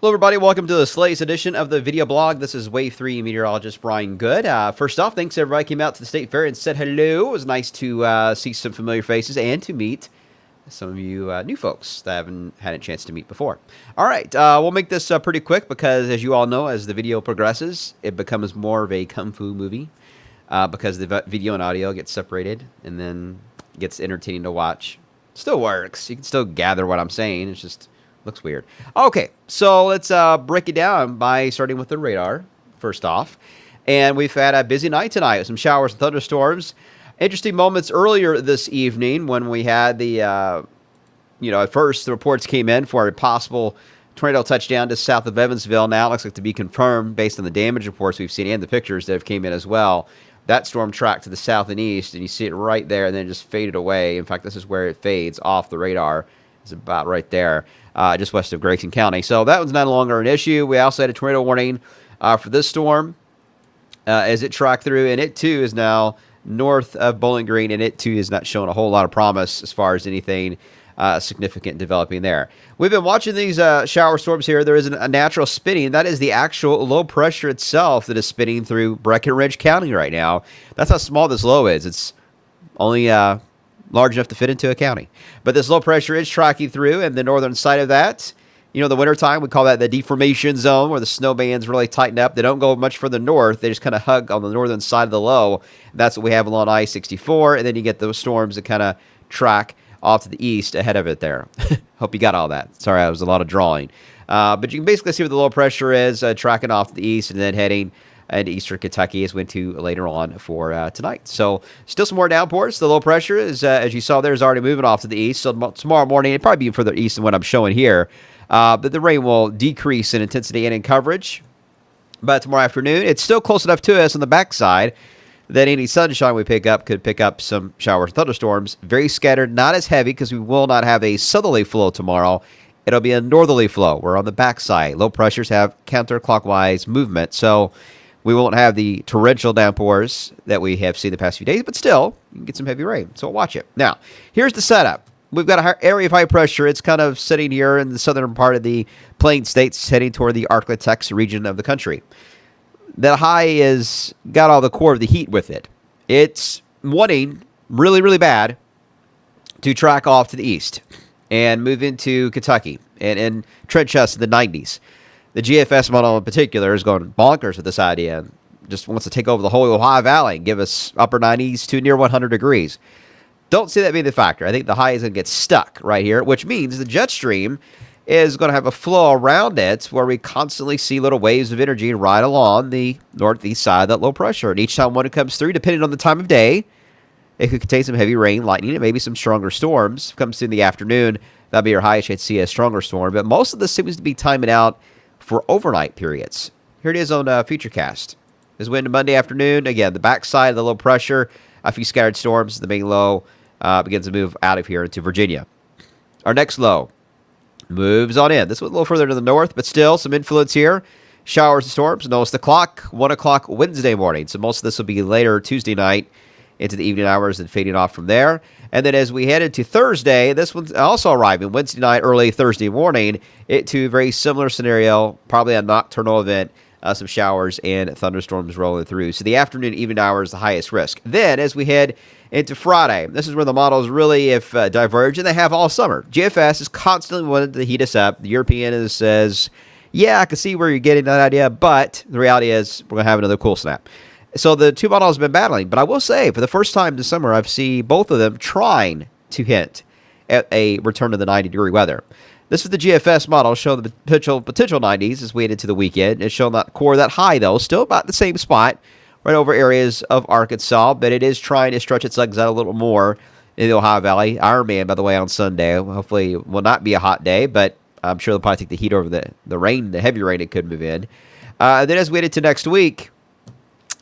Hello, everybody. Welcome to the latest edition of the video blog. This is Wave 3 meteorologist Brian Good. First off, thanks everybody came out to the State Fair and said hello. It was nice to see some familiar faces and to meet some of you new folks that I haven't had a chance to meet before. All right, we'll make this pretty quick because, as you all know, as the video progresses, it becomes more of a kung fu movie because the video and audio get separated and then gets entertaining to watch. Still works. You can still gather what I'm saying. It's just looks weird. Okay, so let's break it down by starting with the radar, first off. And we've had a busy night tonight with some showers and thunderstorms. Interesting moments earlier this evening when we had the, at first the reports came in for a possible tornado touchdown just south of Evansville. Now it looks like to be confirmed based on the damage reports we've seen and the pictures that have came in as well. That storm tracked to the south and east, and you see it right there, and then it just faded away. In fact, this is where it fades off the radar. It's about right there, just west of Grayson County. So that one's no longer an issue. We also had a tornado warning for this storm as it tracked through, and it too is now north of Bowling Green, and it too is not showing a whole lot of promise as far as anything significant developing there. We've been watching these shower storms here. There is a natural spinning. That is the actual low pressure itself that is spinning through Breckenridge County right now. That's how small this low is. It's only large enough to fit into a county. But this low pressure is tracking through, and the northern side of that, the wintertime, we call that the deformation zone, where the snow bands really tighten up. They don't go much further north. They just kind of hug on the northern side of the low. That's what we have along I-64, and then you get those storms that kind of track off to the east ahead of it there. Hope you got all that. Sorry, that was a lot of drawing. But you can basically see what the low pressure is tracking off to the east and then heading into eastern Kentucky as we went to later on for tonight. So still some more downpours. The low pressure is, as you saw there, is already moving off to the east. So tomorrow morning, it'll probably be further east than what I'm showing here. But the rain will decrease in intensity and in coverage. But tomorrow afternoon, it's still close enough to us on the backside that any sunshine we pick up could pick up some showers and thunderstorms. Very scattered, not as heavy because we will not have a southerly flow tomorrow. It'll be a northerly flow. We're on the backside. Low pressures have counterclockwise movement. So we won't have the torrential downpours that we have seen the past few days, but still, you can get some heavy rain. So watch it. Now, here's the setup. We've got an area of high pressure. It's kind of sitting here in the southern part of the Plain States, heading toward the Arklatex region of the country. That high is got all the core of the heat with it. It's wanting really, really bad to track off to the east and move into Kentucky and trench us in the 90s. The GFS model in particular is going bonkers with this idea and just wants to take over the whole Ohio Valley and give us upper 90s to near 100 degrees. Don't see that being the factor. I think the high is going to get stuck right here, which means the jet stream is going to have a flow around it where we constantly see little waves of energy right along the northeast side of that low pressure. And each time one comes through, depending on the time of day, it could contain some heavy rain, lightning, and maybe some stronger storms. If it comes through in the afternoon, that'll be your highest. You'd see a stronger storm. But most of this seems to be timing out for overnight periods. Here it is on Futurecast. This wind Monday afternoon. Again, the backside of the low pressure, a few scattered storms. The main low begins to move out of here into Virginia. Our next low moves on in. This was a little further to the north, but still some influence here. Showers and storms. Notice the clock, 1 o'clock Wednesday morning. So most of this will be later Tuesday night into the evening hours and fading off from there. And then as we head into Thursday, this one's also arriving Wednesday night, early Thursday morning. It too, very similar scenario, probably a nocturnal event, some showers and thunderstorms rolling through. So the afternoon, evening hours, the highest risk. Then as we head into Friday, this is where the models really if diverge, and they have all summer. GFS is constantly wanting to heat us up. The European says, yeah, I can see where you're getting that idea, but the reality is we're going to have another cool snap. So the two models have been battling, but I will say, for the first time this summer, I've seen both of them trying to hint at a return to the 90-degree weather. This is the GFS model showing the potential 90s as we head into the weekend. It's showing that core, that high, though, still about the same spot, right over areas of Arkansas, but it is trying to stretch its legs out a little more in the Ohio Valley. Ironman, by the way, on Sunday. Hopefully it will not be a hot day, but I'm sure they'll probably take the heat over the rain, the heavy rain it could move in. And then as we head into next week,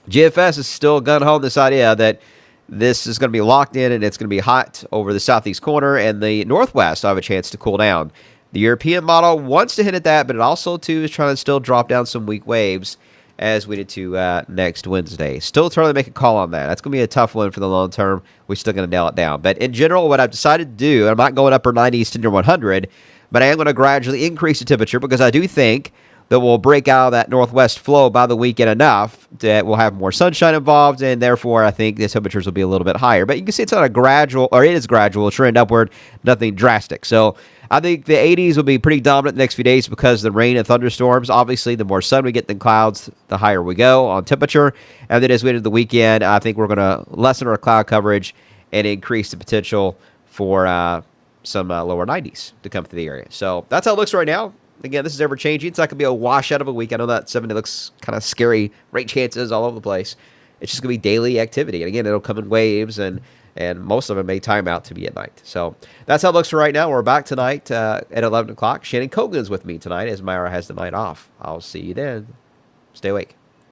GFS is still gung-ho on this idea that this is going to be locked in and it's going to be hot over the southeast corner, and the northwest will have a chance to cool down. The European model wants to hint at that, but it also, too, is trying to still drop down some weak waves as we did to next Wednesday. Still trying to make a call on that. That's going to be a tough one for the long term. We're still going to nail it down. But in general, what I've decided to do, I'm not going upper 90s to near 100, But I am going to gradually increase the temperature because I do think that we'll break out of that northwest flow by the weekend enough that we'll have more sunshine involved, and therefore I think the temperatures will be a little bit higher. But you can see it's on a gradual, or it is gradual, trend upward, nothing drastic. So I think the 80s will be pretty dominant the next few days because of the rain and thunderstorms. Obviously, the more sun we get than clouds, the higher we go on temperature. And then as we enter the weekend, I think we're going to lessen our cloud coverage and increase the potential for some lower 90s to come through the area. So that's how it looks right now. Again, this is ever changing. It's not going to be a washout of a week. I know that 70 looks kind of scary. Rain chances all over the place. It's just going to be daily activity. And again, it'll come in waves, and most of them may time out to be at night. So that's how it looks for right now. We're back tonight at 11 o'clock. Shannon Cogan's with me tonight as Myra has the night off. I'll see you then. Stay awake.